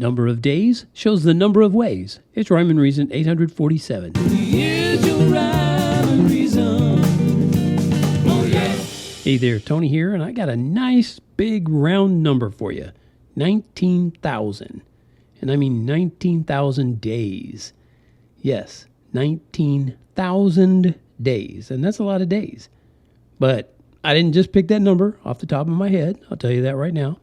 Number of days shows the number of ways. It's Rhyme and Reason 847. Here's your rhyme and reason. Oh, yeah. Hey there, Tony here, and I got a nice big round number for you. 19,000. And I mean 19,000 days. Yes, 19,000 days. And that's a lot of days. But I didn't just pick that number off the top of my head. I'll tell you that right now.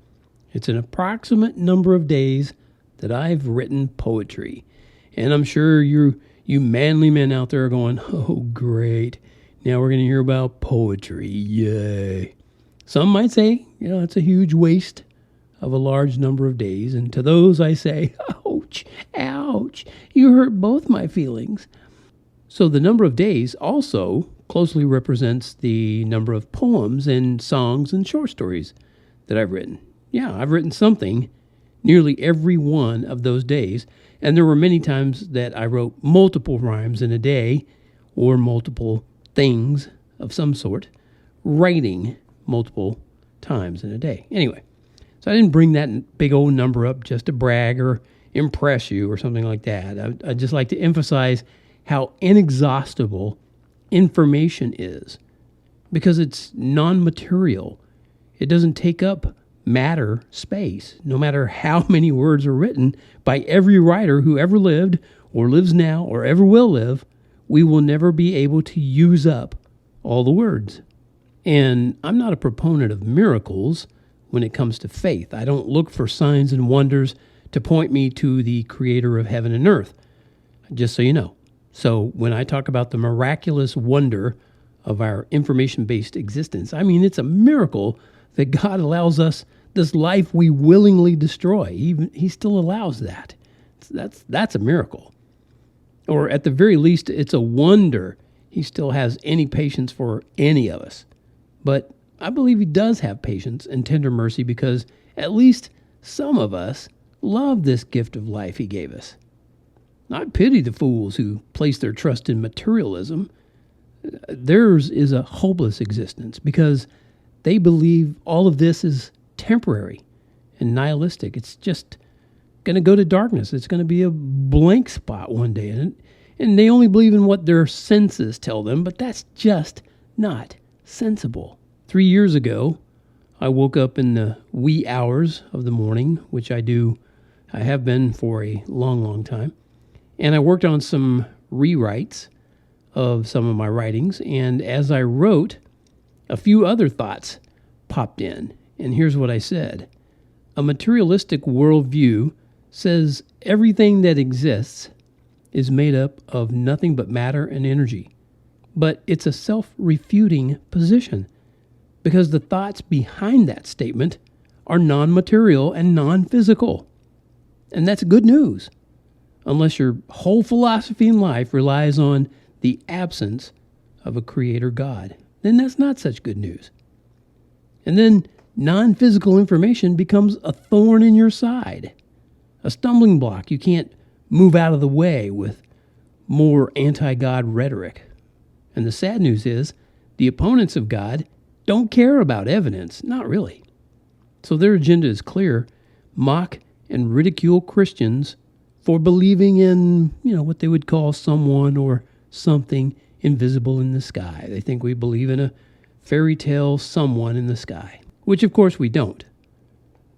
It's an approximate number of days that I've written poetry. And I'm sure you manly men out there are going, oh, great. Now we're going to hear about poetry. Yay. Some might say, it's a huge waste of a large number of days. And to those I say, ouch, ouch, you hurt both my feelings. So the number of days also closely represents the number of poems and songs and short stories that I've written. Yeah, I've written something nearly every one of those days. And there were many times that I wrote multiple rhymes in a day or multiple things of some sort, writing multiple times in a day. Anyway, so I didn't bring that big old number up just to brag or impress you or something like that. I just like to emphasize how inexhaustible information is because it's non-material. It doesn't take up matter space, no matter how many words are written by every writer who ever lived or lives now or ever will live. We will never be able to use up all the words. And I'm not a proponent of miracles when it comes to faith. I don't look for signs and wonders to point me to the creator of heaven and earth, just so you know. So when I talk about the miraculous wonder of our information-based existence, I mean it's a miracle that God allows us this life we willingly destroy. He still allows that. That's a miracle. Or at the very least, it's a wonder He still has any patience for any of us. But I believe He does have patience and tender mercy because at least some of us love this gift of life He gave us. I pity the fools who place their trust in materialism. Theirs is a hopeless existence because they believe all of this is temporary and nihilistic. It's just going to go to darkness. It's going to be a blank spot one day. And they only believe in what their senses tell them, but that's just not sensible. 3 years ago, I woke up in the wee hours of the morning, which I have been for a long, long time. And I worked on some rewrites of some of my writings. And as I wrote, a few other thoughts popped in. And here's what I said. A materialistic worldview says everything that exists is made up of nothing but matter and energy. But it's a self-refuting position because the thoughts behind that statement are non-material and non-physical. And that's good news. Unless your whole philosophy in life relies on the absence of a creator God, then that's not such good news. And then non-physical information becomes a thorn in your side, a stumbling block you can't move out of the way with more anti-God rhetoric. And the sad news is the opponents of God don't care about evidence, not really. So their agenda is clear: mock and ridicule Christians for believing in, what they would call someone or something invisible in the sky. They think we believe in a fairy tale someone in the sky, which of course we don't.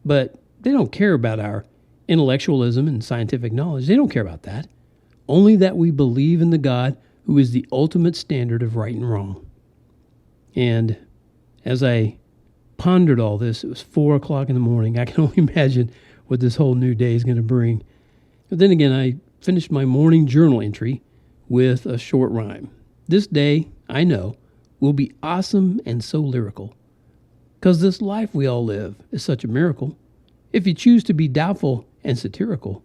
But they don't care about our intellectualism and scientific knowledge. They don't care about that. Only that we believe in the God who is the ultimate standard of right and wrong. And as I pondered all this, it was 4 o'clock in the morning. I can only imagine what this whole new day is going to bring. But then again, I finished my morning journal entry with a short rhyme. This day, I know, will be awesome and so lyrical. 'Cause this life we all live is such a miracle. If you choose to be doubtful and satirical,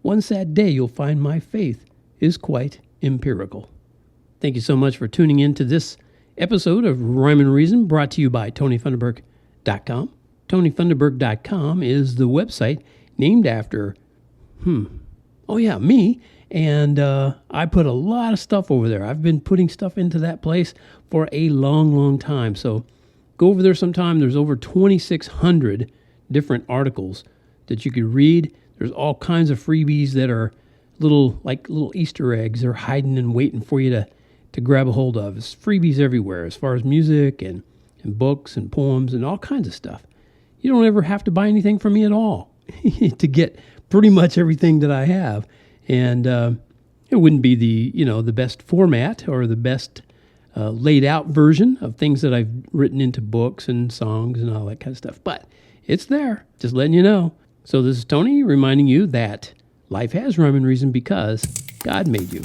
one sad day you'll find my faith is quite empirical. Thank you so much for tuning in to this episode of Rhyme and Reason, brought to you by TonyFunderburk.com. TonyFunderburk.com is the website named after me. And I put a lot of stuff over there. I've been putting stuff into that place for a long, long time. So go over there sometime. There's over 2,600 different articles that you could read. There's all kinds of freebies that are little Easter eggs. They're hiding and waiting for you to grab a hold of. It's freebies everywhere as far as music and books and poems and all kinds of stuff. You don't ever have to buy anything from me at all to get pretty much everything that I have. And it wouldn't be the best format or the best laid out version of things that I've written into books and songs and all that kind of stuff. But it's there, just letting you know. So this is Tony reminding you that life has rhyme and reason because God made you.